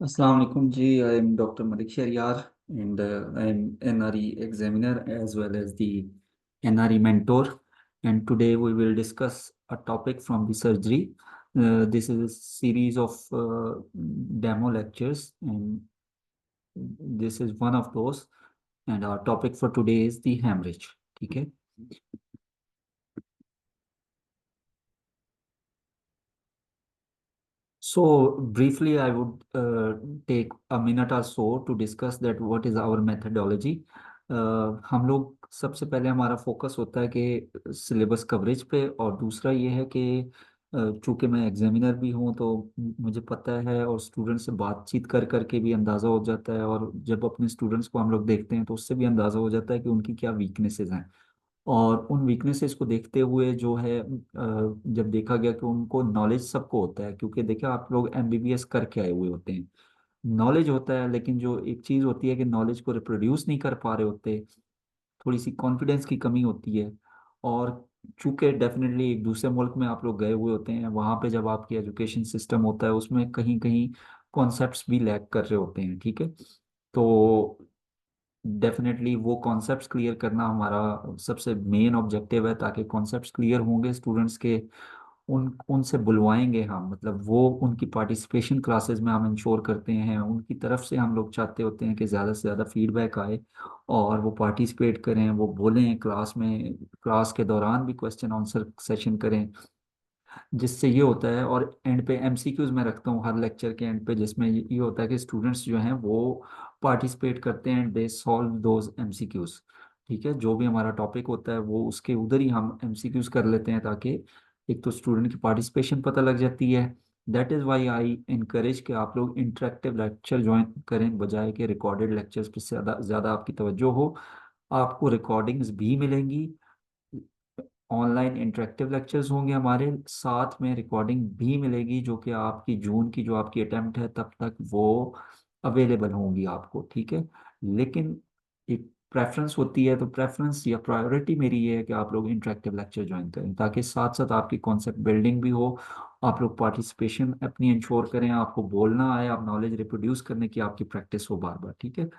Assalamu alaikum ji. I am Dr. Malik Sharyar and I am NRE examiner as well as the NRE mentor. And today we will discuss a topic from the surgery. This is a series of demo lectures, and this is one of those. And our topic for today is the hemorrhage. Okay. So briefly, I would take a minute or so to discuss that what is our methodology. हम लोग सबसे पहले हमारा focus होता है कि syllabus coverage पे, और दूसरा ये है कि चूंकि मैं एग्जामिनर भी हूँ तो मुझे पता है, और स्टूडेंट से बातचीत कर करके भी अंदाज़ा हो जाता है, और जब अपने स्टूडेंट्स को हम लोग देखते हैं तो उससे भी अंदाज़ा हो जाता है कि उनकी क्या वीकनेसेस हैं। और उन वीकनेसेस को देखते हुए जो है जब देखा गया कि उनको नॉलेज सबको होता है, क्योंकि देखिए आप लोग एमबीबीएस करके आए हुए होते हैं, नॉलेज होता है, लेकिन जो एक चीज़ होती है कि नॉलेज को रिप्रोड्यूस नहीं कर पा रहे होते, थोड़ी सी कॉन्फिडेंस की कमी होती है। और चूंकि डेफिनेटली एक दूसरे मुल्क में आप लोग गए हुए होते हैं, वहाँ पे जब आपकी एजुकेशन सिस्टम होता है उसमें कहीं कहीं कॉन्सेप्ट्स भी लैक कर रहे होते हैं, ठीक है। तो डेफिनेटली वो कॉन्सेप्ट्स क्लियर करना हमारा सबसे मेन ऑब्जेक्टिव है, ताकि कॉन्सेप्ट्स क्लियर होंगे स्टूडेंट्स के, उन उनसे बुलवाएंगे हम, मतलब वो उनकी पार्टिसिपेशन क्लासेस में हम इंश्योर करते हैं, उनकी तरफ से हम लोग चाहते होते हैं कि ज़्यादा से ज़्यादा फीडबैक आए और वो पार्टिसिपेट करें, वो बोलें क्लास में, क्लास के दौरान भी क्वेश्चन आंसर सेशन करें, जिससे ये होता है। और एंड पे एमसीक्यूज मैं रखता हूँ हर लेक्चर के एंड पे, जिसमें ये होता है कि स्टूडेंट्स जो हैं वो पार्टिसिपेट करते हैं, दे सॉल्व दोज एमसीक्यूज। ठीक है, जो भी हमारा टॉपिक होता है वो उसके उधर ही हम एमसीक्यूज कर लेते हैं, ताकि एक तो स्टूडेंट की पार्टिसिपेशन पता लग जाती है। That is why I encourage कि आप लोग इंटरेक्टिव लेक्चर ज्वाइन करें, बजाय के रिकॉर्डेड लेक्चर्स पे ज़्यादा ज़्यादा आपकी तवज्जो हो। आपको रिकॉर्डिंग्स भी मिलेंगी, ऑनलाइन इंटरेक्टिव लेक्चर्स होंगे हमारे साथ में, रिकॉर्डिंग भी मिलेगी जो कि आपकी जून की जो आपकी अटेम्प्ट है तब तक वो अवेलेबल होंगी आपको, ठीक है। लेकिन एक प्रेफरेंस होती है, तो प्रेफरेंस या प्रायोरिटी मेरी ये है कि आप लोग इंटरेक्टिव लेक्चर ज्वाइन करें, ताकि साथ साथ आपकी कॉन्सेप्ट बिल्डिंग भी हो, आप लोग पार्टिसिपेशन अपनी इंश्योर करें, आपको बोलना आए, आप नॉलेज रिप्रोड्यूस करने की आपकी प्रैक्टिस हो बार बार, ठीक है।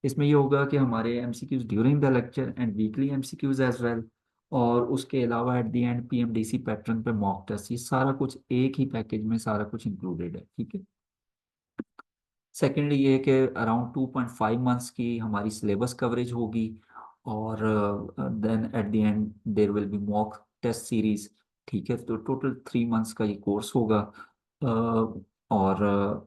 इसमें ये होगा कि हमारे MCQs during the lecture and weekly MCQs as well, और उसके अलावा at the end PMDC pattern पे मॉक टेस्ट, ये सारा कुछ एक ही पैकेज में सारा कुछ इंक्लूडेड है, ठीक है। सेकेंडली ये है कि अराउंड 2.5 मंथ्स की हमारी सिलेबस कवरेज होगी, और then at the end there will be mock test series, ठीक है। तो टोटल 3 मंथ्स का ये कोर्स होगा। और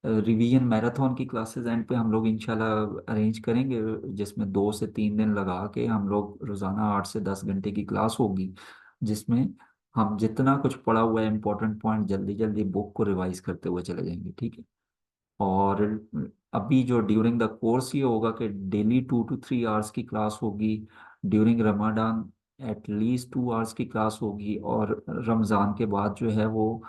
रिवीजन मैराथन की क्लासेस एंड पे हम लोग इंशाल्लाह अरेंज करेंगे, जिसमें 2 से 3 दिन लगा के हम लोग रोज़ाना 8 से 10 घंटे की क्लास होगी, जिसमें हम जितना कुछ पढ़ा हुआ है इंपॉर्टेंट पॉइंट जल्दी जल्दी बुक को रिवाइज करते हुए चले जाएंगे, ठीक है। और अभी जो ड्यूरिंग द कोर्स ये होगा कि डेली 2 to 3 आवर्स की क्लास होगी, ड्यूरिंग रमाडान एटलीस्ट 2 आवर्स की क्लास होगी, और रमज़ान के बाद जो है वो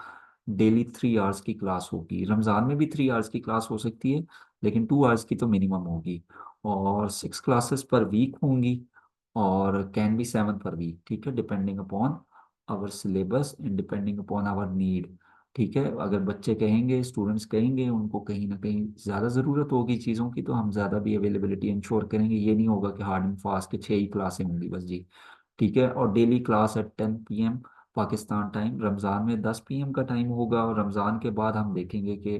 डेली 3 आवर्स की क्लास होगी। रमज़ान में भी 3 आवर्स की क्लास हो सकती है, लेकिन 2 आवर्स की तो मिनिमम होगी, और 6 क्लासेस पर वीक होंगी, और कैन बी 7 पर वीक, ठीक है, depending upon our syllabus and depending upon our need, ठीक है। अगर बच्चे कहेंगे, स्टूडेंट्स कहेंगे, उनको कहीं ना कहीं ज़्यादा ज़रूरत होगी चीज़ों की, तो हम ज़्यादा भी अवेलेबिलिटी इंश्योर करेंगे। ये नहीं होगा कि हार्ड एंड फास्ट के 6 ही क्लासें होंगी बस जी, ठीक है। और daily class at 10 PM Pakistan time, Ramzan में 10 PM का टाइम होगा, और रमज़ान के बाद हम देखेंगे कि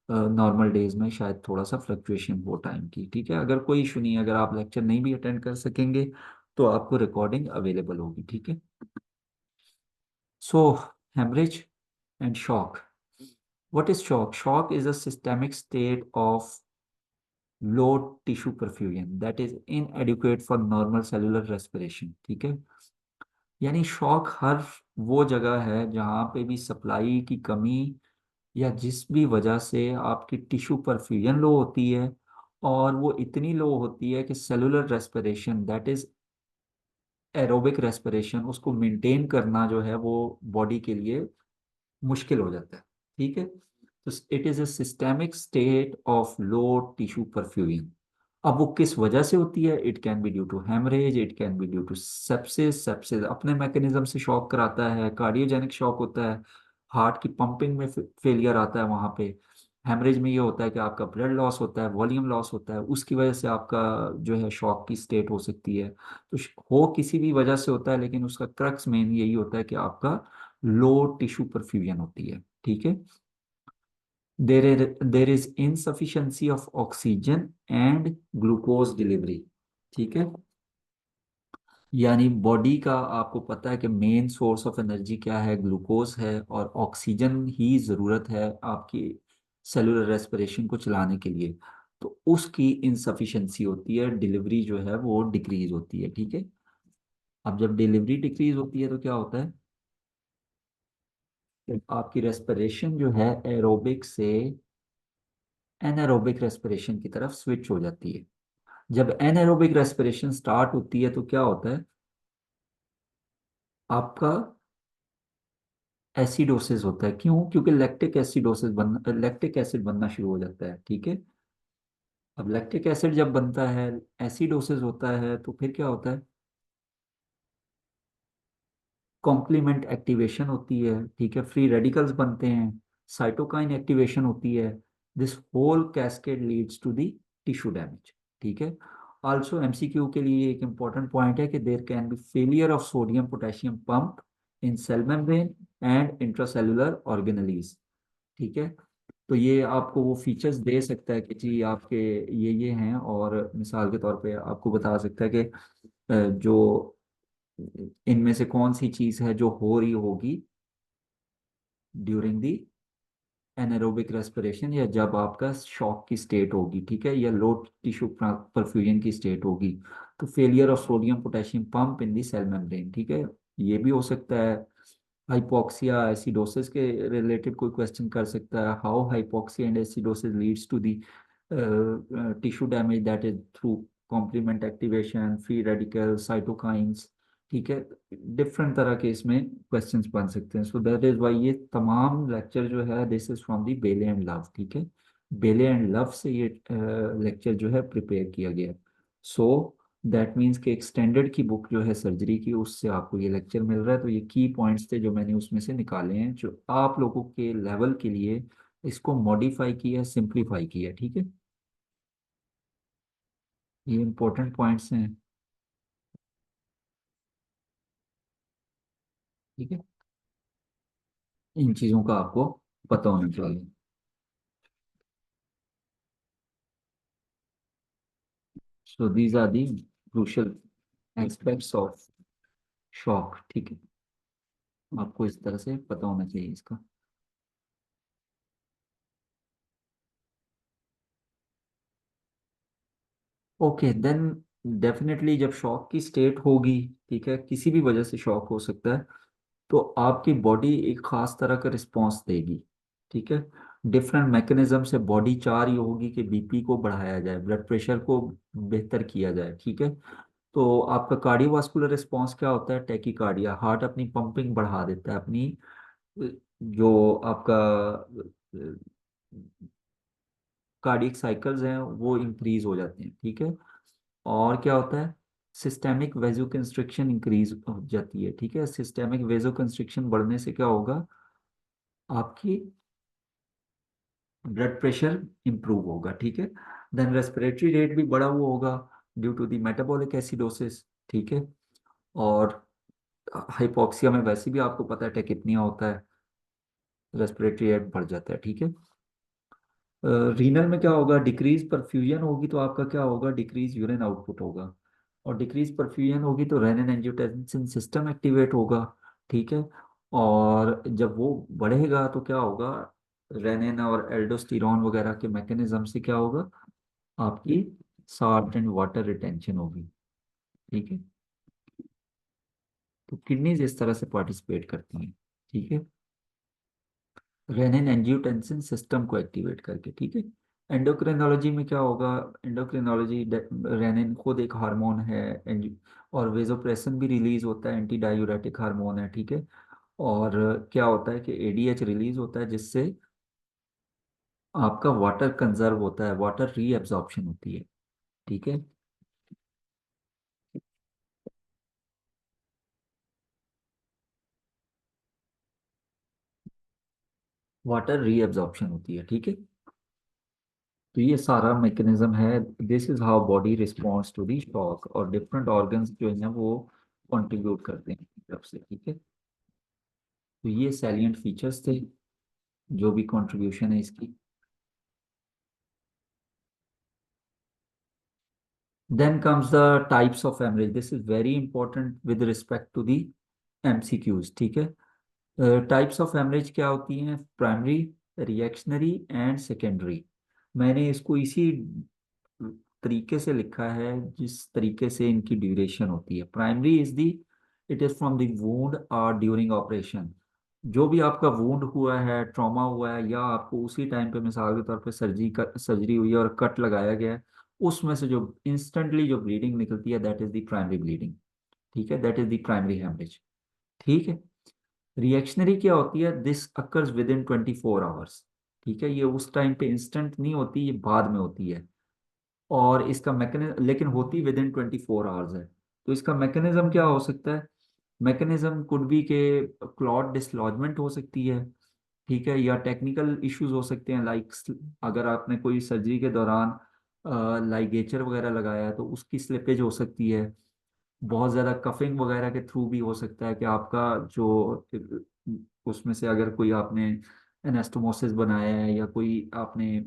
नॉर्मल डेज में शायद थोड़ा सा फ्लक्चुएशन हो टाइम की, ठीक है। अगर कोई इशू नहीं है, अगर आप लेक्चर नहीं भी अटेंड कर सकेंगे तो आपको रिकॉर्डिंग अवेलेबल होगी, ठीक है। So haemorrhage and shock. What is shock? Shock is a systemic state of low tissue perfusion that is inadequate for normal cellular respiration, ठीक है। यानी शॉक हर वो जगह है जहाँ पे भी सप्लाई की कमी या जिस भी वजह से आपकी टिश्यू परफ्यूजन लो होती है, और वो इतनी लो होती है कि cellular respiration, that is aerobic respiration, उसको मेंटेन करना जो है वो बॉडी के लिए मुश्किल हो जाता है, ठीक है। तो it is a systemic state of low tissue perfusion. अब वो किस वजह से होती है? It can be due to haemorrhage, it can be due to sepsis, sepsis अपने मैकेनिज्म से शॉक कराता है, कार्डियोजेनिक शॉक होता है, हार्ट की पंपिंग में फेलियर आता है वहां पे, हेमरेज में ये होता है कि आपका ब्लड लॉस होता है, वॉल्यूम लॉस होता है, उसकी वजह से आपका जो है शॉक की स्टेट हो सकती है। तो हो किसी भी वजह से होता है, लेकिन उसका क्रक्स मेन यही होता है कि आपका लो टिश्यू परफ्यूजन होती है। ठीक है। There is insufficiency of oxygen and glucose delivery. ठीक है। यानी बॉडी का आपको पता है कि मेन सोर्स ऑफ एनर्जी क्या है, ग्लूकोज है, और ऑक्सीजन ही ज़रूरत है आपकी सेलुलर रेस्पिरेशन को चलाने के लिए। तो उसकी इनसफिशिएंसी होती है, डिलीवरी जो है वो डिक्रीज होती है। ठीक है। अब जब डिलीवरी डिक्रीज होती है तो क्या होता है कि आपकी रेस्पिरेशन जो है एरोबिक से एनारोबिक रेस्पिरेशन की तरफ स्विच हो जाती है। जब एनारोबिक रेस्पिरेशन स्टार्ट होती है तो क्या होता है, आपका एसिडोसिस होता है। क्यों? क्योंकि लैक्टिक एसिड बनना शुरू हो जाता है। ठीक है। अब लैक्टिक एसिड जब बनता है, एसिडोसिस होता है, तो फिर क्या होता है, कॉम्प्लीमेंट एक्टिवेशन होती है। ठीक है। फ्री रेडिकल्स बनते हैं, साइटोकाइन एक्टिवेशन होती है। This whole cascade leads to the tissue damage. ठीक है। आल्सो एमसीक्यू के लिए एक इंपॉर्टेंट पॉइंट है कि there can be failure of sodium potassium pump in cell membrane and intracellular organelles. ठीक है। तो ये आपको वो फीचर्स दे सकता है कि जी आपके ये हैं, और मिसाल के तौर पे आपको बता सकता है कि जो इनमें से कौन सी चीज़ है जो हो रही होगी ड्यूरिंग दी एनारोबिक रेस्पिरेशन, या जब आपका शॉक की स्टेट होगी। ठीक है। या लो टिश्यू परफ्यूजन की स्टेट होगी। तो failure of sodium potassium pump in the cell membrane. ठीक है। ये भी हो सकता है। हाइपोक्सिया एसिडोसिस के रिलेटेड कोई क्वेश्चन कर सकता है, how hypoxia and acidosis leads to the tissue damage, that is through complement activation, free radical, cytokines. ठीक है। डिफरेंट तरह के इसमें क्वेश्चंस बन सकते हैं। सो दैट इज वाई ये तमाम लेक्चर जो है दिस इज फ्रॉम दी बेले एंड लव। ठीक है। बेले एंड लव से ये लेक्चर जो है प्रिपेयर किया गया। सो दैट मीन्स कि एक्सटेंडेड की बुक जो है सर्जरी की, उससे आपको ये लेक्चर मिल रहा है। तो ये की पॉइंट्स थे जो मैंने उसमें से निकाले हैं, जो आप लोगों के लेवल के लिए इसको मॉडिफाई किया, सिंप्लीफाई किया। ठीक है। ये इंपॉर्टेंट पॉइंट्स हैं। ठीक है। इन चीज़ों का आपको पता होना चाहिए। So these are the crucial aspects of shock. ठीक है। आपको इस तरह से पता होना चाहिए इसका। ओके देन, डेफिनेटली जब शॉक की स्टेट होगी, ठीक है, किसी भी वजह से शॉक हो सकता है, तो आपकी बॉडी एक खास तरह का रिस्पॉन्स देगी। ठीक है। डिफरेंट मैकेनिज्म से बॉडी चाह रही होगी कि बीपी को बढ़ाया जाए, ब्लड प्रेशर को बेहतर किया जाए। ठीक है। तो आपका कार्डियोवास्कुलर रिस्पॉन्स क्या होता है, टैकीकार्डिया, हार्ट अपनी पंपिंग बढ़ा देता है, अपनी जो आपका कार्डियक साइकिल्स हैं वो इंक्रीज हो जाते हैं। ठीक है। और क्या होता है, सिस्टेमिक वेजोकंस्ट्रिक्शन इंक्रीज हो जाती है। ठीक है। सिस्टेमिक वेजोकंस्ट्रिक्शन बढ़ने से क्या होगा, आपकी ब्लड प्रेशर इंप्रूव होगा। ठीक है। देन रेस्पिरेटरी रेट भी बढ़ा हुआ होगा due to the metabolic acidosis. ठीक है। और हाइपोक्सिया में वैसे भी आपको पता है टेकिपनिया होता है, रेस्पिरेटरी रेट बढ़ जाता है। ठीक है। रीनल में क्या होगा, डिक्रीज परफ्यूजन होगी तो आपका क्या होगा, डिक्रीज यूरिन आउटपुट होगा। और डिक्रीज परफ्यूजन होगी तो रेनिन एंजियोटेंसिन सिस्टम एक्टिवेट होगा। ठीक है। और जब वो बढ़ेगा तो क्या होगा, रेनिन और एल्डोस्टेरॉन वगैरह के मैकेनिज्म से क्या होगा, आपकी साल्ट एंड वाटर रिटेंशन होगी। ठीक है। तो किडनीज इस तरह से पार्टिसिपेट करती हैं। ठीक है। रेनिन एंजियोटेंसिन सिस्टम को एक्टिवेट करके। ठीक है। एंडोक्रिनोलॉजी में क्या होगा, एंडोक्रिनोलॉजी, रेनिन खुद एक हार्मोन है, और वेजोप्रेसिन भी रिलीज होता है, एंटी डायूरेटिक हार्मोन है। ठीक है। और क्या होता है कि एडीएच रिलीज होता है, जिससे आपका वाटर कंजर्व होता है, वाटर रीएब्जॉर्प्शन होती है। ठीक है। वाटर रीएब्जॉर्प्शन होती है। ठीक है। तो ये सारा मैकेनिज्म है। This is how body responds to the shock, और डिफरेंट ऑर्गन्स जो है वो कंट्रीब्यूट करते हैं अपनी तरफ से, ठीक है। तो ये सैलिएंट फीचर्स थे, जो भी कंट्रीब्यूशन है इसकी। Then comes the types of haemorrhage. This is very important with respect to the MCQs, ठीक है। टाइप्स ऑफ हेमरेज क्या होती हैं? Primary, reactionary and secondary. मैंने इसको इसी तरीके से लिखा है जिस तरीके से इनकी ड्यूरेशन होती है। Primary is the, it is from the wound और ड्यूरिंग ऑपरेशन। जो भी आपका वुंड हुआ है, ट्रॉमा हुआ है, या आपको उसी टाइम पे मिसाल के तौर पे सर्जरी हुई है और कट लगाया गया है, उसमें से जो इंस्टेंटली जो ब्लीडिंग निकलती है, that is the primary bleeding, ठीक है। That is the primary haemorrhage, ठीक है। रिएक्शनरी क्या होती है? This occurs within 24 hours, ठीक है। ये उस टाइम पे इंस्टेंट नहीं होती, ये बाद में होती है। और इसका मैकेनिज्म लेकिन होती विद इन 24 आवर्स है। तो इसका मैकेनिज्म क्या हो सकता है? मैकेनिज्म कुड बी के क्लॉट डिसलॉजमेंट हो सकती है, ठीक है, या टेक्निकल इश्यूज हो सकते हैं, लाइक अगर आपने कोई सर्जरी के दौरान लाइगेचर वगैरह लगाया है तो उसकी स्लिपेज हो सकती है। बहुत ज़्यादा कफिंग वगैरह के थ्रू भी हो सकता है कि आपका जो उसमें से अगर कोई आपने एनास्टोमोसिस बनाया है या कोई आपने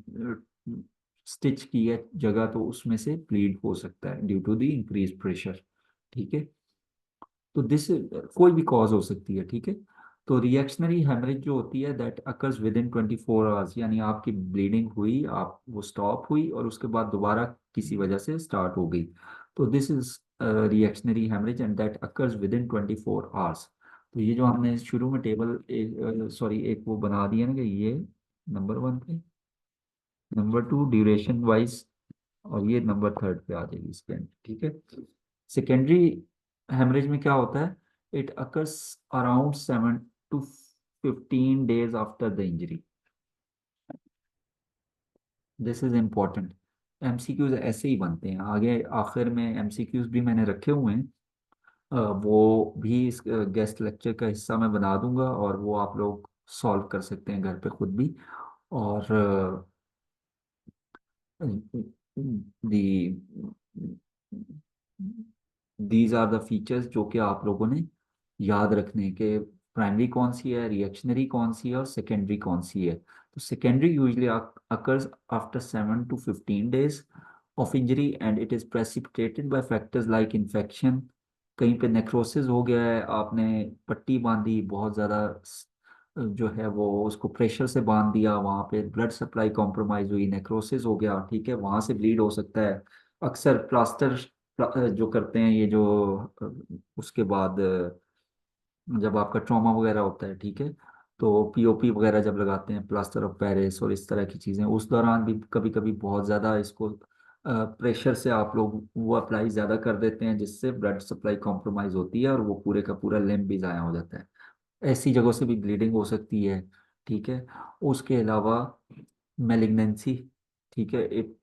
स्टिच की है जगह, तो उसमें से ब्लीड हो सकता है due to the increase pressure, ठीक है। तो दिस कोई भी कॉज हो सकती है, ठीक है। तो रिएक्शनरी हेमरेज जो होती है, that occurs within 24 hours, यानी आपकी ब्लीडिंग हुई, आप वो स्टॉप हुई और उसके बाद दोबारा किसी वजह से स्टार्ट हो गई। तो this is reactionary haemorrhage and that occurs within 24 hours. तो ये जो हमने शुरू में टेबल सॉरी एक वो बना दिया ना कि ये नंबर वन पे, नंबर टू ड्यूरेशन वाइज, और ये नंबर थर्ड पे आ जाएगी इसके end, ठीक है। सेकेंडरी हेमरेज में क्या होता है? It occurs around 7 to 15 days after the injury. This is important. MCQs ऐसे ही बनते हैं। आगे आखिर में एमसीक्यूज भी मैंने रखे हुए हैं, वो भी इस गेस्ट लेक्चर का हिस्सा मैं बना दूंगा, और वो आप लोग सॉल्व कर सकते हैं घर पे खुद भी। और the these are the features जो कि आप लोगों ने याद रखने के। प्राइमरी कौन सी है, रिएक्शनरी कौन सी है, और सेकेंडरी कौन सी है। तो secondary usually occurs after 7 to 15 days of injury and it is precipitated bye factors like infection. कहीं पे नेक्रोसिस हो गया है, आपने पट्टी बांधी बहुत ज़्यादा, जो है वो उसको प्रेशर से बांध दिया, वहाँ पे ब्लड सप्लाई कॉम्प्रोमाइज हुई, नेक्रोसिस हो गया, ठीक है, वहाँ से ब्लीड हो सकता है। अक्सर प्लास्टर जो करते हैं ये जो उसके बाद जब आपका ट्रॉमा वगैरह होता है, ठीक है, तो पीओपी वगैरह जब लगाते हैं, प्लास्टर ऑफ पेरिस और इस तरह की चीज़ें, उस दौरान भी कभी कभी बहुत ज़्यादा इसको प्रेशर से आप लोग वो अप्लाई ज़्यादा कर देते हैं, जिससे ब्लड सप्लाई कॉम्प्रोमाइज़ होती है और वो पूरे का पूरा लिम्ब भी ज़ाया हो जाता है। ऐसी जगहों से भी ब्लीडिंग हो सकती है, ठीक है। उसके अलावा मेलिग्नेंसी, ठीक है, एक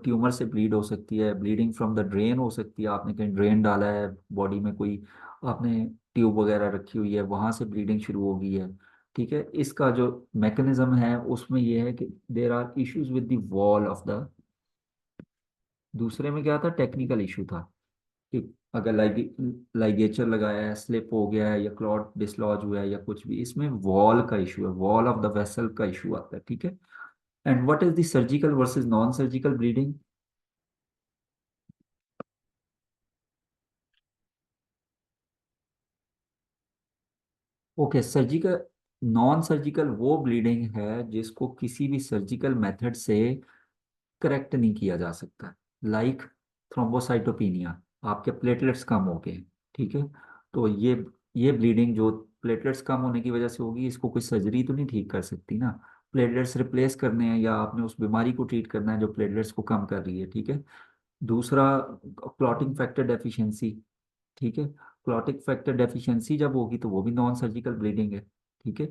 ट्यूमर से ब्लीड हो सकती है। ब्लीडिंग फ्रॉम द ड्रेन हो सकती है, आपने कहीं ड्रेन डाला है बॉडी में, कोई आपने ट्यूब वगैरह रखी हुई है, वहां से ब्लीडिंग शुरू हो गई है, ठीक है। इसका जो मैकेनिज्म है उसमें यह है कि there are issues with the wall of the, दूसरे में क्या था, टेक्निकल इशू था कि अगर लाइगेचर लगाया है, स्लिप हो गया है, या क्लॉट डिसलॉज हुआ है, या कुछ भी, इसमें वॉल का इशू है, वॉल ऑफ द वेसल का इशू आता है, ठीक है। And what is the surgical versus non surgical bleeding? Okay, surgical, non surgical वो ब्लीडिंग है जिसको किसी भी सर्जिकल मेथड से करेक्ट नहीं किया जा सकता। लाइक थ्रोम्बोसाइटोपिनिया, आपके प्लेटलेट्स कम हो गए, ठीक है। तो ये ब्लीडिंग जो प्लेटलेट्स कम होने की वजह से होगी, इसको कोई सर्जरी तो नहीं ठीक कर सकती ना। प्लेटलेट्स रिप्लेस करने हैं, या आपने उस बीमारी को ट्रीट करना है जो प्लेटलेट्स को कम कर रही है, ठीक है। दूसरा, क्लॉटिंग फैक्टर डेफिशिएंसी, ठीक है। क्लॉटिक फैक्टर डेफिशिएंसी जब होगी तो वो भी नॉन सर्जिकल ब्लीडिंग है, ठीक है।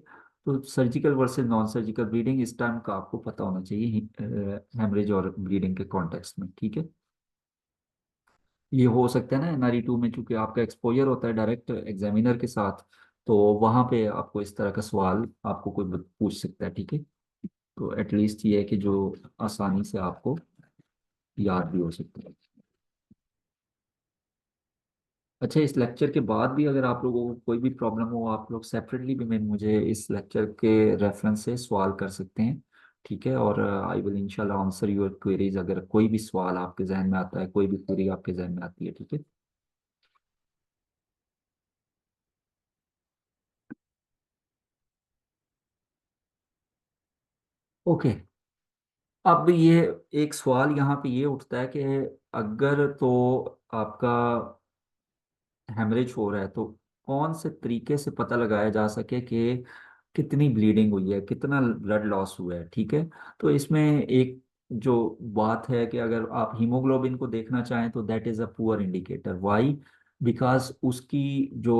तो surgical versus non surgical bleeding इस टाइम का आपको पता होना चाहिए हेमरेज और ब्लीडिंग के कॉन्टेक्स्ट में, ठीक है। ये हो सकता है ना NRE 2 में, चूंकि आपका एक्सपोजर होता है डायरेक्ट एग्जामिनर के साथ, तो वहां पे आपको इस तरह का सवाल आपको कोई पूछ सकता है, ठीक है। तो एटलीस्ट ये है कि जो आसानी से आपको याद भी हो सकता है। अच्छा, इस लेक्चर के बाद भी अगर आप लोगों को कोई भी प्रॉब्लम हो, आप लोग सेपरेटली भी मैं मुझे इस लेक्चर के रेफरेंस से सवाल कर सकते हैं। ठीक है, और आई विल इंशाल्लाह आंसर योर क्वेरीज, अगर कोई भी सवाल आपके जहन में आता है, कोई भी क्वेरी आपके जहन में आती है। ठीक है। ओके। अब ये एक सवाल यहाँ पे ये उठता है कि अगर तो आपका हेमरेज हो रहा है तो कौन से तरीके से पता लगाया जा सके कि कितनी ब्लीडिंग हुई है, कितना ब्लड लॉस हुआ है। ठीक है। तो इसमें एक जो बात है कि अगर आप हीमोग्लोबिन को देखना चाहें तो that is a poor indicator. Why? Because उसकी जो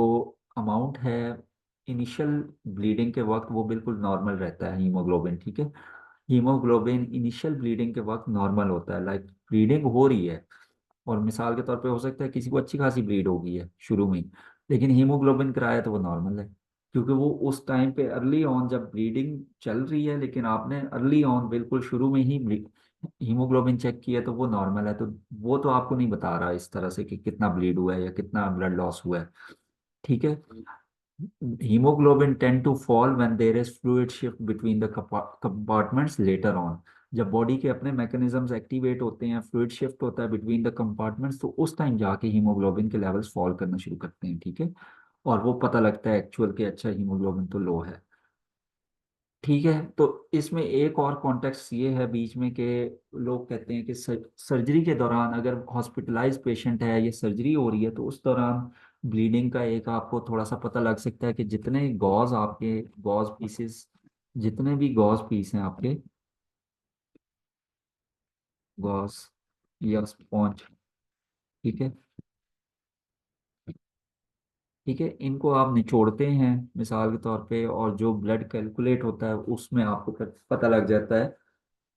अमाउंट है इनिशियल ब्लीडिंग के वक्त वो बिल्कुल नॉर्मल रहता है हीमोग्लोबिन। ठीक है। हीमोग्लोबिन इनिशियल ब्लीडिंग के वक्त नॉर्मल होता है, लाइक ब्लीडिंग हो रही है, और मिसाल के तौर पे हो सकता है किसी को अच्छी खासी ब्लीड हो गई है शुरू में ही, लेकिन हीमोग्लोबिन कराया तो वो नॉर्मल है, क्योंकि वो उस टाइम पे अर्ली ऑन जब ब्लीडिंग चल रही है, लेकिन आपने अर्ली ऑन बिल्कुल शुरू में ही हीमोग्लोबिन चेक किया तो वो नॉर्मल है। तो वो तो आपको नहीं बता रहा इस तरह से कि कितना ब्लीड हुआ है या कितना ब्लड लॉस हुआ है। ठीक है। hemoglobin tend to fall when there is fluid shift between the compartments later on। जब बॉडी के अपने मैकेनिज्म्स एक्टिवेट होते हैं, फ्लूइड शिफ्ट होता है बिटवीन द कंपार्टमेंट्स, तो उस टाइम जाके हीमोग्लोबिन के लेवल्स फॉल करना शुरू करते हैं। ठीक है। और वो पता लगता है एक्चुअल के अच्छा हीमोग्लोबिन तो लो है। ठीक है। तो इसमें एक और कॉन्टेक्स्ट ये है बीच में कि लोग कहते हैं कि सर्जरी के दौरान अगर हॉस्पिटलाइज पेशेंट है, ये सर्जरी हो रही है, तो उस दौरान ब्लीडिंग का एक आपको थोड़ा सा पता लग सकता है कि जितने गॉज आपके गॉज पीसेस, जितने भी गॉज पीस हैं आपके, गॉज या स्पॉन्ज। ठीक है। ठीक है, इनको आप निचोड़ते हैं मिसाल के तौर पे, और जो ब्लड कैलकुलेट होता है उसमें आपको फिर पता लग जाता है,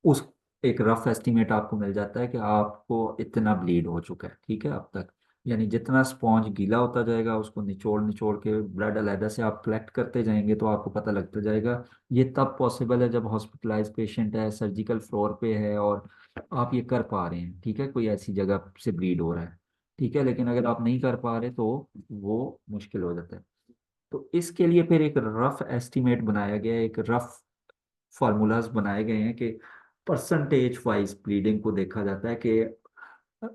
उस एक रफ एस्टिमेट आपको मिल जाता है कि आपको इतना ब्लीड हो चुका है। ठीक है, अब तक। यानी जितना स्पॉन्ज गीला होता जाएगा उसको निचोड़ निचोड़ के ब्लड अलहदा से आप कलेक्ट करते जाएंगे तो आपको पता लगता जाएगा। ये तब पॉसिबल है जब हॉस्पिटलाइज पेशेंट है, सर्जिकल फ्लोर पे है, और आप ये कर पा रहे हैं। ठीक है, कोई ऐसी जगह से ब्लीड हो रहा है। ठीक है, लेकिन अगर आप नहीं कर पा रहे तो वो मुश्किल हो जाता है। तो इसके लिए फिर एक रफ एस्टिमेट बनाया गया है, एक रफ फार्मूलाज बनाए गए हैं कि परसेंटेज वाइज ब्लीडिंग को देखा जाता है कि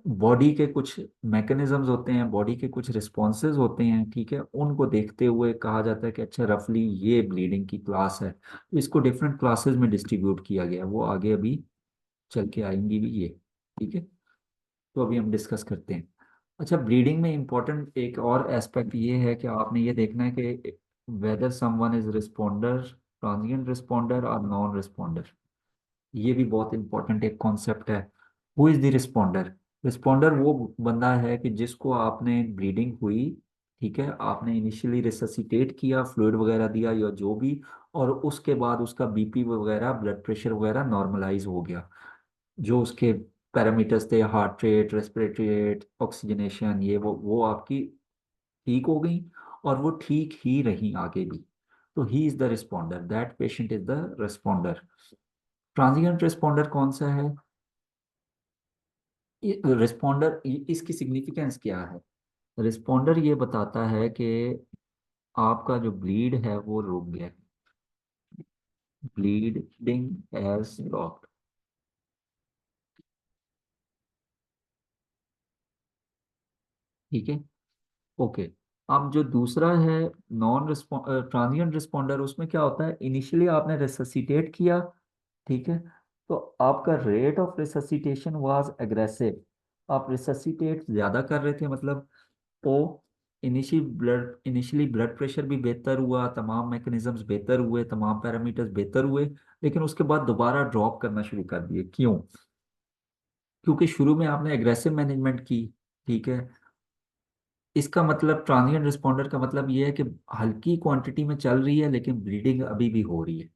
बॉडी के कुछ मैकेनिज्म्स होते हैं, बॉडी के कुछ रिस्पॉन्सेज होते हैं। ठीक है, उनको देखते हुए कहा जाता है कि अच्छा रफली ये ब्लीडिंग की क्लास है, तो इसको डिफरेंट क्लासेस में डिस्ट्रीब्यूट किया गया है। वो आगे अभी चल के आएंगी भी ये। ठीक है। तो अभी हम डिस्कस करते हैं। अच्छा, ब्रीडिंग में इम्पोर्टेंट एक और एस्पेक्ट ये है कि आपने ये देखना है कि whether someone is responder, transient responder और नॉन रिस्पोंडर। ये भी बहुत इंपॉर्टेंट एक कॉन्सेप्ट है। Who is the responder? Responder वो बंदा है कि जिसको आपने ब्लीडिंग हुई, ठीक है, आपने इनिशियली रिससिटेट किया, फ्लूइड वगैरह दिया या जो भी, और उसके बाद उसका बीपी वगैरह, ब्लड प्रेशर वगैरह नॉर्मलाइज हो गया। जो उसके पैरामीटर्स थे, heart rate, respiratory rate, oxygenation, ये वो आपकी ठीक हो गई, और वो ठीक ही रही आगे भी। तो he is the responder, that patient is the responder. Transient responder कौन सा है? रिस्पोंडर, इसकी सिग्निफिकेंस क्या है? रिस्पोंडर ये बताता है कि आपका जो ब्लीड है वो रुक गया, ब्लीडिंग हैज स्टॉप्ड। ठीक है। ओके। अब जो दूसरा है नॉन ट्रांजिएंट रिस्पोंडर, उसमें क्या होता है, इनिशियली आपने रिससिटेट किया। ठीक है। तो आपका rate of resuscitation was aggressive, आप रिससिटेट ज्यादा कर रहे थे, मतलब तो इनिशियली ब्लड प्रेशर भी बेहतर हुआ, तमाम मैकेनिज्म्स बेहतर हुए, तमाम पैरामीटर्स बेहतर हुए, लेकिन उसके बाद दोबारा ड्रॉप करना शुरू कर दिए। क्यों? क्योंकि शुरू में आपने एग्रेसिव मैनेजमेंट की। ठीक है। इसका मतलब, ट्रांजिएंट रिस्पॉन्डर का मतलब ये है कि हल्की क्वांटिटी में चल रही है लेकिन ब्लीडिंग अभी भी हो रही है।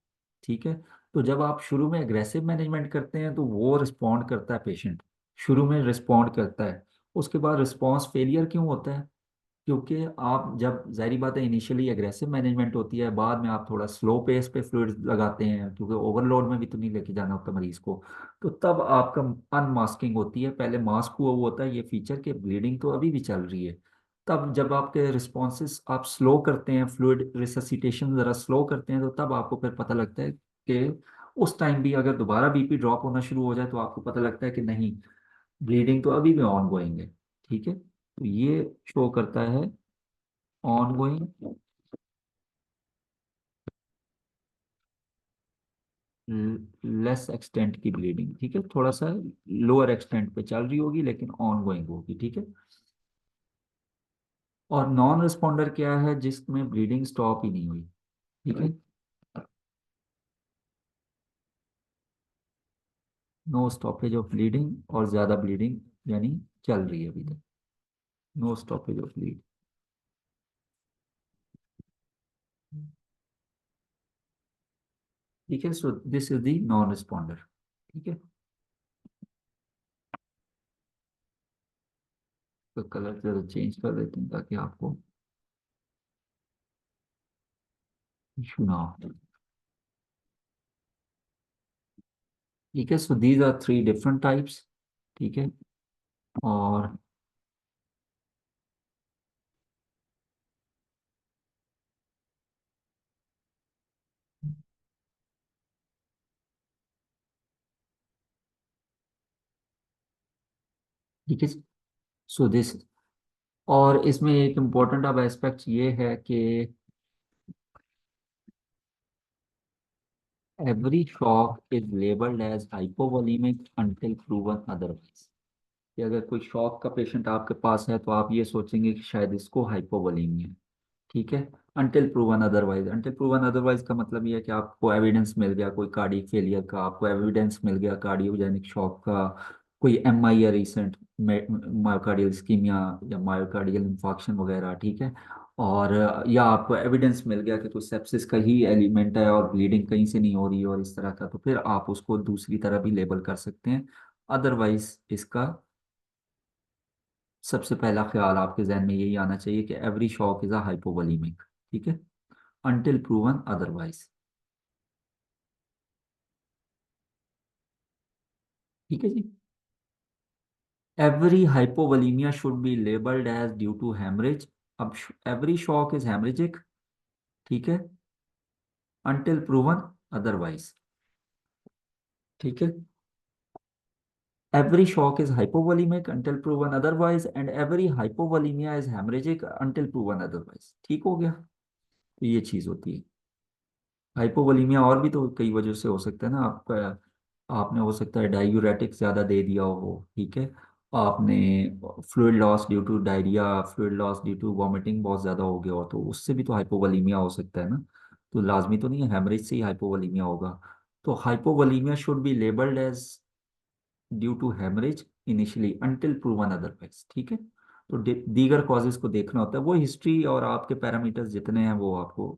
ठीक है। तो जब आप शुरू में एग्रेसिव मैनेजमेंट करते हैं तो वो रिस्पॉन्ड करता है पेशेंट, शुरू में रिस्पॉन्ड करता है। उसके बाद रिस्पॉन्स फेलियर क्यों होता है? क्योंकि आप जब जाहिर बात है इनिशियली एग्रेसिव मैनेजमेंट होती है, बाद में आप थोड़ा स्लो पेस पे फ्लूइड लगाते हैं क्योंकि ओवरलोड में भी तो नहीं लेके जाना होता मरीज को। तो तब आपका अनमास्किंग होती है, पहले मास्क हुआ हुआ होता है ये फीचर के ब्लीडिंग तो अभी भी चल रही है। तब जब आपके रिस्पॉन्सेस आप स्लो करते हैं, फ्लूइड रिससिटेशन ज़रा स्लो करते हैं, तो तब आपको फिर पता लगता है कि उस टाइम भी अगर दोबारा बीपी ड्रॉप होना शुरू हो जाए तो आपको पता लगता है कि नहीं, ब्लीडिंग तो अभी भी ऑन गोइंग है। ठीक है, तो ये शो करता है ऑन गोइंग लेस एक्सटेंट की ब्लीडिंग। ठीक है, थोड़ा सा लोअर एक्सटेंट पे चल रही होगी लेकिन ऑन गोइंग होगी। ठीक है, और नॉन रिस्पॉन्डर क्या है, जिसमें ब्लीडिंग स्टॉप ही नहीं हुई। ठीक है, नो स्टॉपेज ऑफ ब्लीडिंग और ज्यादा ब्लीडिंग यानी चल रही है अभी तक, नो स्टॉपेज ऑफ ब्लीड। ठीक है, सो this is the non responder. ठीक है, तो कलर जरा चेंज कर देते हैं ताकि आपको इशू ना हो। ठीक है, so these are three different types. ठीक है, और ठीक है, सो दिस, और इसमें एक इम्पोर्टेंट अब एस्पेक्ट ये है कि every shock is labelled as hypovolaemic until proven otherwise. कि अगर कोई शॉक का पेशेंट आपके पास है तो आप ये सोचेंगे कि शायद इसको हाइपोवोलेमिया है। ठीक है, until proven otherwise, until proven otherwise का मतलब ये है कि आपको एविडेंस मिल गया कोई कार्डियक फेलियर का, आपको एविडेंस मिल गया कार्डियोजेनिक शॉक का, कोई एमआई या रिसेंट मायोकार्डियल इस्कीमिया या मायोकार्डियल इंफाक्शन वगैरह। ठीक है, और या आपको एविडेंस मिल गया कि तो सेप्सिस का ही एलिमेंट है और ब्लीडिंग कहीं से नहीं हो रही है और इस तरह का, तो फिर आप उसको दूसरी तरह भी लेबल कर सकते हैं। अदरवाइज इसका सबसे पहला ख्याल आपके जहन में यही आना चाहिए कि every shock is a hypovolaemic. ठीक है, until proven otherwise। ठीक है जी, every hypovolemia should be labeled as due to hemorrhage। अब every shock is hemorrhagic। ठीक है, until proven otherwise। ठीक है, every shock is hypovolemic until proven otherwise and every hypovolemia is hemorrhagic until proven otherwise। ठीक हो गया, तो ये चीज होती है। हाइपोवोलीमिया और भी तो कई वजह से हो सकता है ना आपका, आपने हो सकता है डायूरेटिक ज़्यादा दे दिया हो। ठीक है, आपने fluid loss due to diarrhoea, fluid loss due to vomiting बहुत ज़्यादा हो गया हो, तो उससे भी तो हाइपोवोलीमिया हो सकता है ना। तो लाजमी तो नहीं है हेमरेज से ही हाइपोवोलीमिया होगा। तो hypovolaemia should be labelled as due to haemorrhage initially until proven otherwise. ठीक है, तो दीगर कॉजेज को देखना होता है, वो हिस्ट्री और आपके पैरामीटर्स जितने हैं वो आपको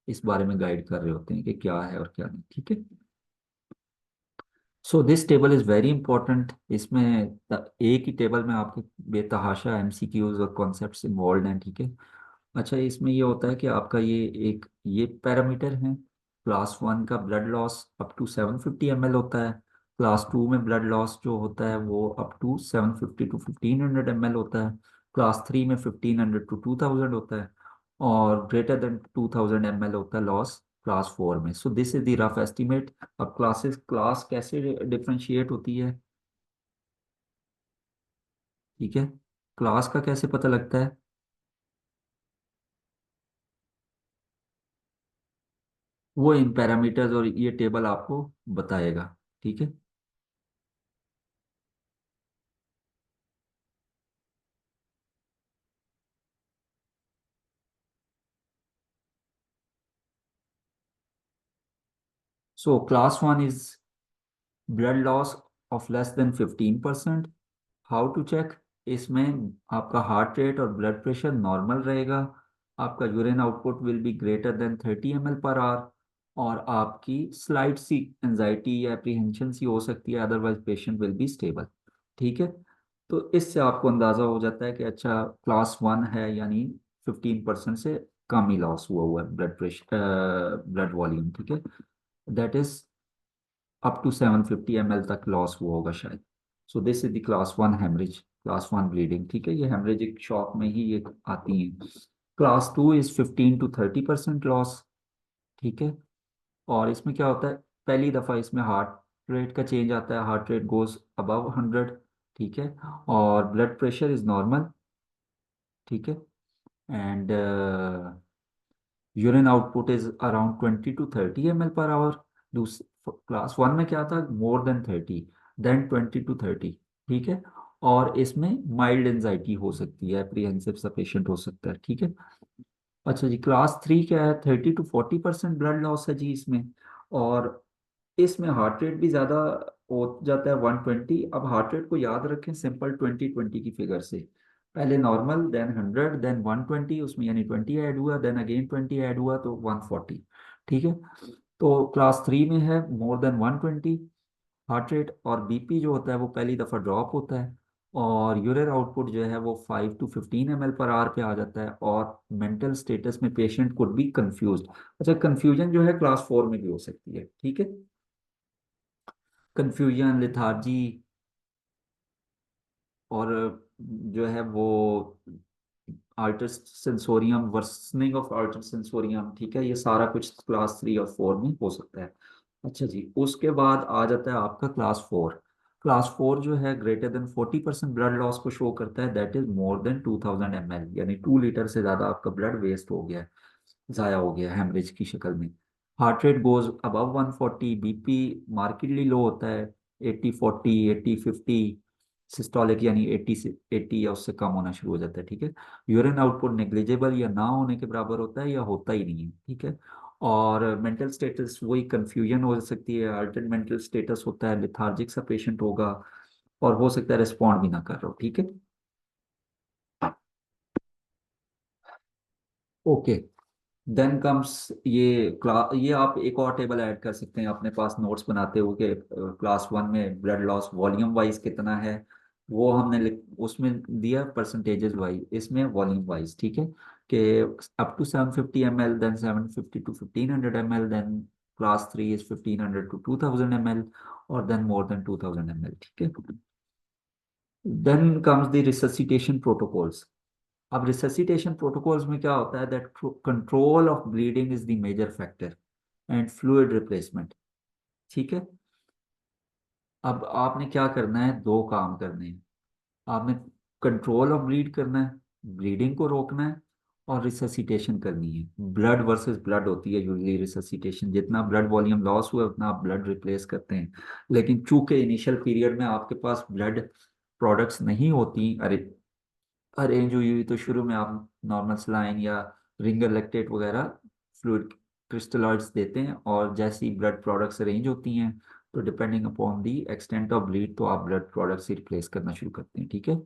इस बारे में गाइड कर रहे होते हैं कि क्या है और क्या नहीं। ठीक है, so this table is very important. इसमें एक ही टेबल में आपके बेतहाशा एमसीक्यूज और कॉन्सेप्ट्स इन्वॉल्व हैं। ठीक है, अच्छा इसमें ये होता है कि आपका ये पैरामीटर है, क्लास वन का blood loss up to 750 ml होता है, क्लास टू में ब्लड लॉस जो होता है वो अप टू 750 to 1500 ml होता है, क्लास थ्री में 1500 to 2000 होता है, और ग्रेटर देन 2000 ml होता है लॉस क्लास फोर में। सो this is the rough estimate. अब क्लास कैसे डिफरेंशिएट होती है। ठीक है, क्लास का कैसे पता लगता है, वो इन पैरामीटर्स और ये टेबल आपको बताएगा। ठीक है, so class one is blood loss of less than 15%। How to check, इसमें आपका हार्ट रेट और ब्लड प्रेशर नॉर्मल रहेगा, आपका urine output will be greater than 30 ml per hour, और आपकी स्लाइट सी एंजाइटी या एप्रीहेंशन सी हो सकती है, otherwise patient will be stable. ठीक है, तो इससे आपको अंदाज़ा हो जाता है कि अच्छा क्लास 1 है, यानी 15% से कम ही लॉस हुआ है ब्लड प्रेशर, ब्लड वॉल्यूम, ठीक है। That is up to 750 ml तक लॉस हुआ होगा शायद। So this is the class 1 haemorrhage, class 1 bleeding, ठीक है। ये हेमरेजिक शॉक में ही ये आती है। क्लास 2 इज 15 to 30% लॉस, ठीक है। और इसमें क्या होता है, पहली दफ़ा इसमें हार्ट रेट का चेंज आता है, हार्ट रेट गोज अबव 100, ठीक है। और ब्लड प्रेशर इज नॉर्मल, ठीक है। And urine output is around 20 to 30 ml per hour। दूस क्लास 1 में क्या था, मोर देन 30, देन 20 to 30, ठीक है। और इसमें माइल्ड एंजाइटी हो सकती है, एप्रीहेंसिव सा पेशेंट हो सकता है, ठीक है। अच्छा जी, क्लास 3 क्या है, 30 to 40% ब्लड लॉस है जी इसमें। और इसमें हार्ट रेट भी ज़्यादा हो जाता है, 120। अब हार्ट रेट को याद रखें सिंपल 20-20 की फिगर से, पहले नॉर्मल, देन 100, देन 120, उसमें यानी 20 ऐड हुआ, देन अगेन 20 ऐड हुआ तो 140, ठीक है। तो क्लास 3 में है मोर देन 120 हार्ट रेट, और बीपी जो होता है वो पहली दफ़ा ड्रॉप होता है, और यूरिन आउटपुट जो है वो 5 to 15 ml per hour पे आ जाता है। और मेंटल स्टेटस में पेशेंट कुड बी कंफ्यूज। अच्छा, कंफ्यूजन जो है क्लास 4 में भी हो सकती है, ठीक है। कंफ्यूजन, लिथार्जी, और जो है वो alter sensorium, worsening of alter sensorium, ठीक है। ये सारा कुछ क्लास 3 और 4 में हो सकता है। अच्छा जी, उसके बाद आ जाता है आपका क्लास 4। क्लास 4 जो है ग्रेटर देन 40% ब्लड लॉस को शो करता है, that is more than 2000 ml, यानी 2 लीटर से ज़्यादा आपका ब्लड वेस्ट हो गया है, ज़ाया हो गया हेमरेज की शक्ल में। Heart rate goes above 140, BP markedly low होता है, 80-40, 80-50, सिस्टोलिक यानी 80 से 80 या उससे कम होना शुरू हो जाता है, ठीक है। यूरिन आउटपुट नेग्लिजिबल या ना होने के बराबर होता है, या होता ही नहीं है, ठीक है। और मेंटल स्टेटस वही कंफ्यूजन हो सकती है, अल्टर्ड मेंटल स्टेटस होता है, लिथार्जिक सा पेशेंट होगा, और हो सकता है रिस्पॉन्ड भी ना कर रहा हो, ठीक है। ओके, देन कम्स ये ये आप एक और टेबल ऐड कर सकते हैं अपने पास नोट्स बनाते हुए कि क्लास 1 में ब्लड लॉस वॉल्यूम वाइज कितना है। वो हमने उसमें दिया परसेंटेजेस वाइज, इसमें वॉल्यूम वाइज, ठीक है। कि up to 750 ml, then 750 to 1500 ml, then class 3 is 1500 to 2000 ml, और देन मोर देन 2000 ml, ठीक है। Then comes the resuscitation protocols. अब रिससिटेशन प्रोटोकॉल्स में क्या होता है, that control of bleeding is the major factor and fluid replacement, ठीक है। अब आपने क्या करना है, दो काम करने हैं। आपने कंट्रोल ऑफ ब्लीड करना है, ब्लीडिंग को रोकना है, और रिससिटेशन करनी है। ब्लड वर्सेस ब्लड होती है यूजली रिससिटेशन, जितना ब्लड वॉल्यूम लॉस हुआ उतना आप ब्लड रिप्लेस करते हैं। लेकिन चूंकि इनिशियल पीरियड में आपके पास ब्लड प्रोडक्ट्स नहीं होती, अरे अरेंज हुई हुई, तो शुरू में आप नॉर्मल सलाइन या रिंगर लैक्टेट वगैरह फ्लूइड क्रिस्टलॉइड्स देते हैं, और जैसी ब्लड प्रोडक्ट्स अरेंज होती हैं तो depending upon the extent of bleed तो आप ब्लड प्रोडक्ट्स ही रिप्लेस करना शुरू करते हैं, ठीक है।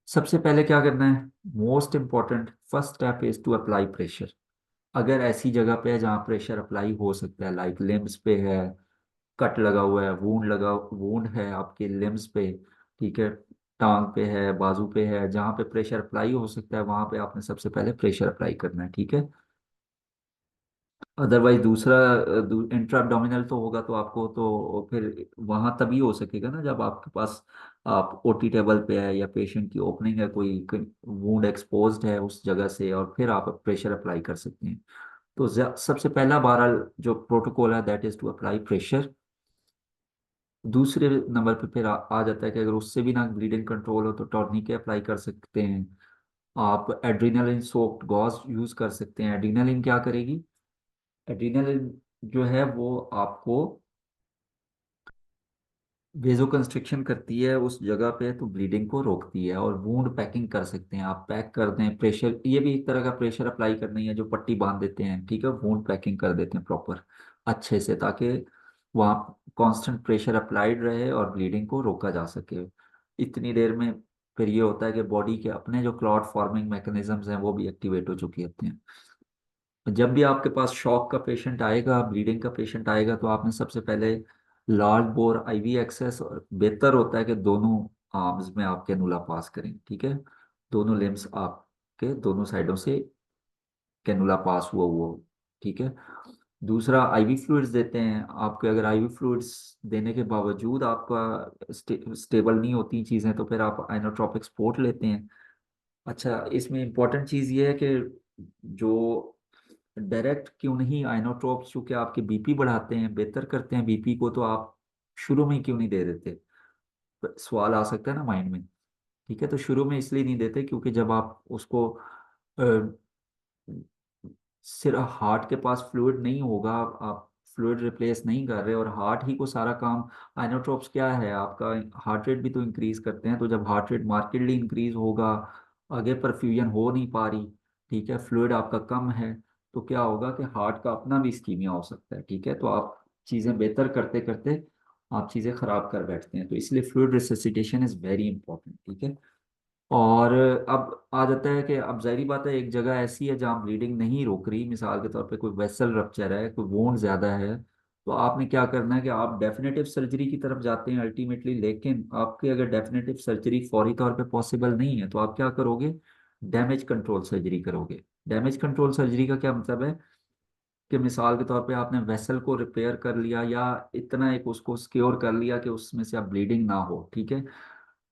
सबसे पहले क्या करना है, most important first step is to apply pressure. अगर ऐसी जगह पे है जहाँ प्रेशर अप्लाई हो सकता है, लाइक लिम्स पे है, कट लगा हुआ है, वूंड है आपके लिम्स पे, ठीक है, टांग पे है, बाजू पे है, जहाँ पे प्रेशर अप्लाई हो सकता है वहां पे आपने सबसे पहले प्रेशर अप्लाई करना है, ठीक है। अदरवाइज दूसरा इंट्रा abdominal तो होगा तो आपको तो फिर वहां तभी हो सकेगा ना जब आपके पास आप ओटी टेबल पे है या पेशेंट की ओपनिंग है, कोई वूंड एक्सपोज्ड है उस जगह से, और फिर आप प्रेशर अप्लाई कर सकते हैं। तो सबसे पहला बहरहाल जो प्रोटोकॉल है that is to apply pressure. दूसरे नंबर पे फिर आ जाता है कि अगर उससे भी ना ब्लीडिंग कंट्रोल हो तो टॉर्निके अप्लाई कर सकते हैं। आप एड्रीनलिन सोक्ड गॉज यूज कर सकते हैं। एड्रीनलिन क्या करेगी, एड्रीनलिन जो है वो आपको वेजो कंस्ट्रिक्शन करती है उस जगह पे, तो ब्लीडिंग को रोकती है। और वूंड पैकिंग कर सकते हैं आप, पैक कर दें, प्रेशर, ये भी एक तरह का प्रेशर अप्लाई करनी है, जो पट्टी बांध देते हैं, ठीक है, वूंड पैकिंग कर देते हैं प्रॉपर अच्छे से, ताकि वहाँ कांस्टेंट प्रेशर अप्लाइड रहे और ब्लीडिंग को रोका जा सके। इतनी देर में फिर ये होता है कि बॉडी के अपने जो क्लॉट फॉर्मिंग मैकेनिज्म्स हैं वो भी एक्टिवेट हो चुके होते हैं। जब भी आपके पास शॉक का पेशेंट आएगा, ब्लीडिंग का पेशेंट आएगा, तो आपने सबसे पहले लार्ज बोर आईवी एक्सेस, और बेहतर होता है कि दोनों आर्म्स में आप कैनुला पास करें, ठीक है। दोनों लिम्स आपके दोनों साइडों से कैनुला पास हुआ हुआ हो, ठीक है। दूसरा, आईवी फ्लूइड्स देते हैं आपके। अगर आईवी फ्लूइड्स देने के बावजूद आपका स्टेबल नहीं होती चीज़ें, तो फिर आप आइनोट्रोपिक सपोर्ट लेते हैं। अच्छा, इसमें इम्पोर्टेंट चीज़ ये है कि जो डायरेक्ट क्यों नहीं आइनोट्रोप्स, चूंकि आपके बीपी बढ़ाते हैं, बेहतर करते हैं बीपी को, तो आप शुरू में ही क्यों नहीं दे देते? सवाल आ सकता है ना माइंड में। ठीक है, तो शुरू में इसलिए नहीं देते क्योंकि जब आप उसको सिर्फ हार्ट के पास फ्लूइड नहीं होगा, आप फ्लूइड रिप्लेस नहीं कर रहे और हार्ट ही को सारा काम। आइनोट्रोप्स क्या है, आपका हार्ट रेट भी तो इंक्रीज करते हैं। तो जब हार्ट रेट मार्केटली इंक्रीज होगा, आगे परफ्यूजन हो नहीं पा रही, ठीक है, फ्लूइड आपका कम है, तो क्या होगा कि हार्ट का अपना भी इस्कीमिया हो सकता है, ठीक है। तो आप चीज़ें बेहतर करते करते आप चीज़ें खराब कर बैठते हैं, तो इसलिए fluid resuscitation is very important, ठीक है। और अब आ जाता है कि अब जाहिर बात है, एक जगह ऐसी है जहाँ ब्लीडिंग नहीं रोक रही, मिसाल के तौर पे कोई वेसल रप्चर है, कोई वोंड ज़्यादा है, तो आपने क्या करना है कि आप डेफिनेटिव सर्जरी की तरफ जाते हैं अल्टीमेटली। लेकिन आपके अगर डेफिनेटिव सर्जरी फौरी तौर पे पॉसिबल नहीं है, तो आप क्या करोगे? डैमेज कंट्रोल सर्जरी करोगे। डैमेज कंट्रोल सर्जरी का क्या मतलब है कि मिसाल के तौर पे आपने वेसल को रिपेयर कर लिया, या इतना एक उसको सिक्योर कर लिया कि उसमें से अब ब्लीडिंग ना हो, ठीक है।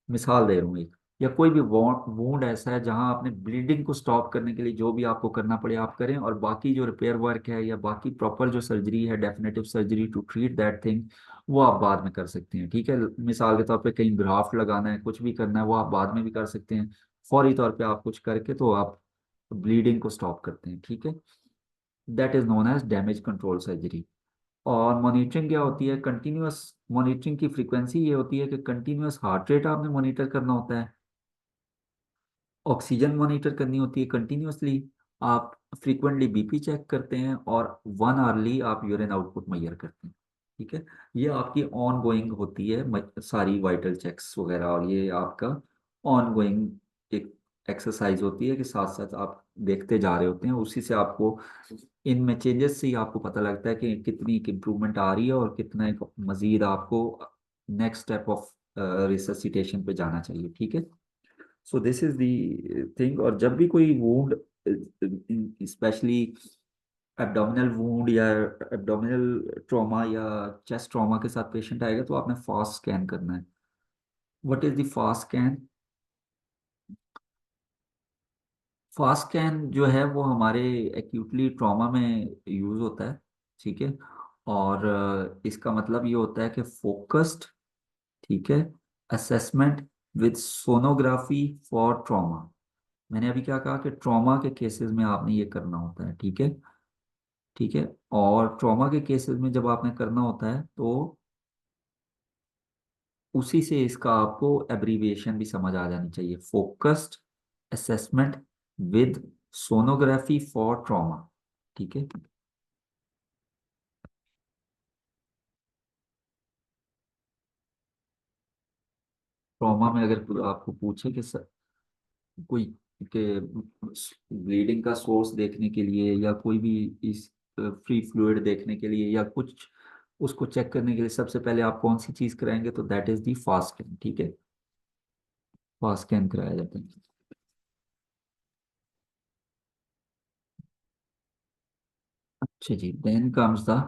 मिसाल दे रहा हूँ एक, या कोई भी वूंड ऐसा है जहां आपने ब्लीडिंग को स्टॉप करने के लिए जो भी आपको करना पड़े आप करें, और बाकी जो रिपेयर वर्क है या बाकी प्रॉपर जो सर्जरी है, definitive surgery to treat that thing, वो आप बाद में कर सकते हैं, ठीक है। मिसाल के तौर पे कहीं ग्राफ्ट लगाना है, कुछ भी करना है, वो आप बाद में भी कर सकते हैं। फौरी तौर पे आप कुछ करके तो आप ब्लीडिंग को स्टॉप करते हैं, ठीक है। That is known as damage control surgery. और मॉनिटरिंग क्या होती है? कंटिन्यूअस मॉनिटरिंग की फ्रीक्वेंसी ये होती है कि कंटिन्यूअस हार्ट रेट आपने मॉनिटर करना होता है, ऑक्सीजन मॉनिटर करनी होती है कंटिन्यूअसली, आप फ्रीक्वेंटली बीपी चेक करते हैं, और 1 आवरली आप यूरिन आउटपुट मेजर करते हैं, ठीक है। ये आपकी ऑन गोइंग होती है सारी वाइटल चेक्स वगैरह, और ये आपका ऑन गोइंग एक एक्सरसाइज होती है कि साथ साथ आप देखते जा रहे होते हैं। उसी से आपको इनमें चेंजेस से ही आपको पता लगता है कि कितनी इम्प्रूवमेंट आ रही है और कितना एक मजीद आपको नेक्स्ट स्टेप ऑफ रिससिटेशन पे जाना चाहिए, ठीक है। सो दिस इज द थिंग। और जब भी कोई वूंड, स्पेशली एब्डोमिनल वूंड या एब्डोमिनल ट्रॉमा या चेस्ट ट्रॉमा के साथ पेशेंट आएगा, तो आपने फास्ट स्कैन करना है। What is the fast scan? Fast scan जो है वो हमारे एक्यूटली ट्रॉमा में यूज होता है, ठीक है। और इसका मतलब ये होता है कि फोकस्ड, ठीक है, assessment with sonography for trauma. मैंने अभी क्या कहा कि ट्रॉमा के केसेस में आपने ये करना होता है, ठीक है। ठीक है, और ट्रॉमा के केसेस में जब आपने करना होता है, तो उसी से इसका आपको एब्रीविएशन भी समझ आ जानी चाहिए, focused assessment with sonography for trauma, ठीक है। ट्रॉमा में अगर कोई आपको पूछे कि कोई के ब्लीडिंग का सोर्स देखने के लिए, या कोई भी इस फ्री फ्लूइड देखने के लिए, या कुछ उसको चेक करने के लिए, सबसे पहले आप कौन सी चीज कराएंगे? तो that is the fast scan, ठीक है। फास्ट स्कैन कराया जाता है। अच्छा जी, देन कम्स द,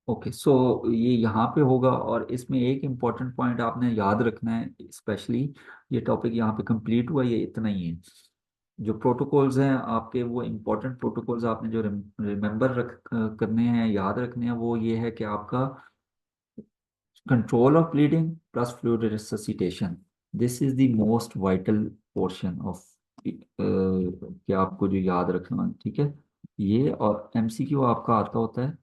ओके, सो ये यहाँ पे होगा। और इसमें एक इम्पॉर्टेंट पॉइंट आपने याद रखना है स्पेशली, ये टॉपिक यहाँ पे कंप्लीट हुआ, ये इतना ही है। जो प्रोटोकॉल्स हैं आपके, वो इम्पोर्टेंट प्रोटोकॉल्स आपने जो रिमेंबर करने हैं, याद रखने हैं, वो ये है कि आपका control of bleeding plus fluid resuscitation, this is the most vital portion of, कि आपको जो याद रखना है, ठीक है। ये और एमसीक्यू आपका आता होता है,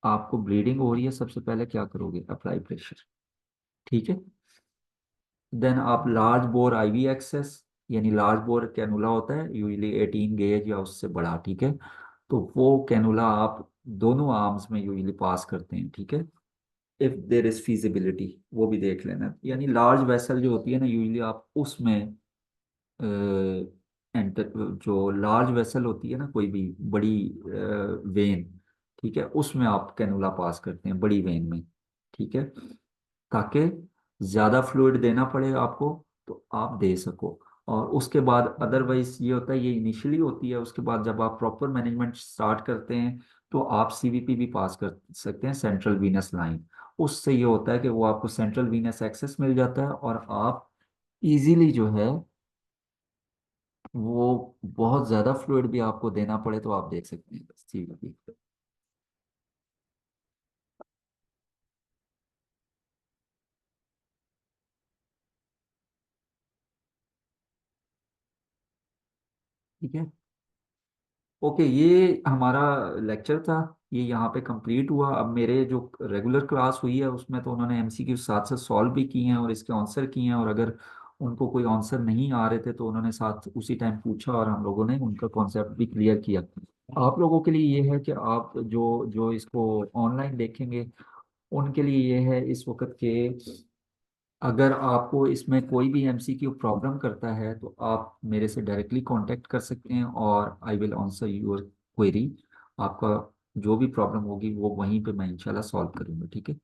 आपको ब्लीडिंग हो रही है, सबसे पहले क्या करोगे? अप्लाई प्रेशर, ठीक है। देन आप लार्ज बोर आईवी एक्सेस, यानी लार्ज बोर कैनुला होता है यूजली 18 गेज या उससे बड़ा, ठीक है। तो वो कैनुला आप दोनों आर्म्स में यूजली पास करते हैं, ठीक है। इफ देर इज फीजिबिलिटी, वो भी देख लेना, यानी लार्ज वेसल जो होती है ना, यूजली आप उसमें एंटर, जो लार्ज वेसल होती है ना, कोई भी बड़ी वेन, ठीक है, उसमें आप कैनुला पास करते हैं, बड़ी वेन में, ठीक है, ताकि ज़्यादा फ्लूइड देना पड़े आपको तो आप दे सको। और उसके बाद अदरवाइज ये होता है, ये इनिशियली होती है, उसके बाद जब आप प्रॉपर मैनेजमेंट स्टार्ट करते हैं तो आप सीवीपी भी पास कर सकते हैं, सेंट्रल वीनस लाइन। उससे ये होता है कि वो आपको सेंट्रल वीनस एक्सेस मिल जाता है और आप इजीली जो है वो, बहुत ज़्यादा फ्लूइड भी आपको देना पड़े तो आप देख सकते हैं सीवीपी। ठीक है। ओके, ये हमारा लेक्चर था, ये यहाँ पे कंप्लीट हुआ। अब मेरे जो रेगुलर क्लास हुई है उसमें तो उन्होंने एमसीक्यू साथ साथ सॉल्व भी किए हैं और इसके आंसर किए हैं, और अगर उनको कोई आंसर नहीं आ रहे थे तो उन्होंने साथ उसी टाइम पूछा और हम लोगों ने उनका कॉन्सेप्ट भी क्लियर किया। आप लोगों के लिए ये है कि आप जो जो इसको ऑनलाइन देखेंगे उनके लिए ये है इस वक्त के, अगर आपको इसमें कोई भी एमसीक्यू प्रॉब्लम करता है तो आप मेरे से डायरेक्टली कांटेक्ट कर सकते हैं और I will answer your query. आपका जो भी प्रॉब्लम होगी वो वहीं पे मैं इंशाल्लाह सॉल्व करूंगा, ठीक है।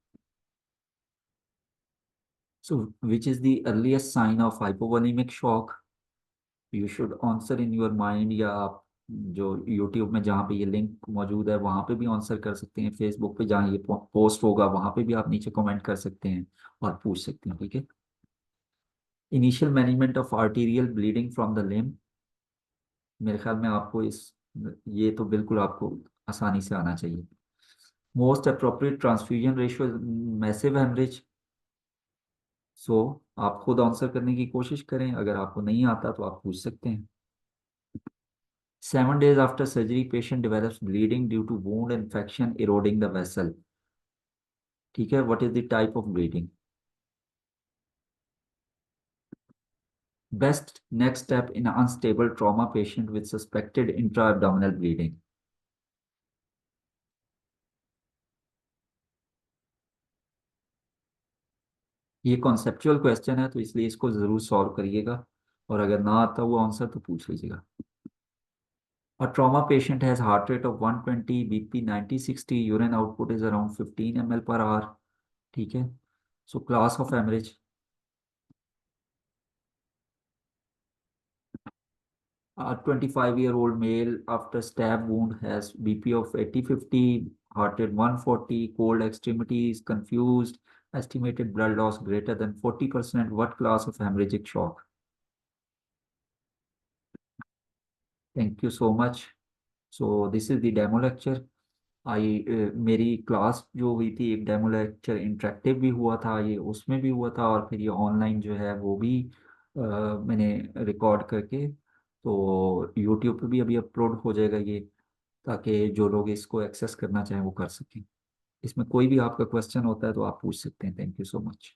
So which is the earliest sign of hypovolaemic shock, you should answer in your mind, या आप जो यूट्यूब में जहाँ पे ये लिंक मौजूद है वहाँ पे भी आंसर कर सकते हैं, फेसबुक पे जहाँ ये पोस्ट होगा वहाँ पे भी आप नीचे कमेंट कर सकते हैं और पूछ सकते हैं, ठीक है। Initial management of arterial bleeding from the limb, मेरे ख्याल में आपको इस, ये तो बिल्कुल आपको आसानी से आना चाहिए। Most appropriate transfusion ratio massive haemorrhage, so आप खुद आंसर करने की कोशिश करें, अगर आपको नहीं आता तो आप पूछ सकते हैं। 7 days after surgery patient develops bleeding due to wound infection eroding the vessel, ठीक है, what is the type of bleeding? Best next step in unstable trauma patient with suspected intra-abdominal bleeding. ये कॉन्सेप्चुअल क्वेश्चन है तो इसलिए इसको जरूर solve करिएगा, और अगर ना आता वो आंसर तो पूछ लीजिएगा। A trauma patient has heart rate of 120, BP 90/60, urine output is around 15 ml per hour, ठीक है। So class of hemorrhage, a 25-year-old male after stab wound has BP of 80/50, heart rate 140, cold extremities, confused, estimated blood loss greater than 40%. What class of hemorrhagic shock? Thank you so much. So this is the demo lecture. मेरी class जो हुई थी, एक demo lecture interactive भी हुआ था, ये उसमें भी हुआ था, और फिर ये ऑनलाइन जो है वो भी मैंने रिकॉर्ड करके तो यूट्यूब पे भी अभी अपलोड हो जाएगा ये, ताकि जो लोग इसको एक्सेस करना चाहें वो कर सकें। इसमें कोई भी आपका क्वेश्चन होता है तो आप पूछ सकते हैं। Thank you so much.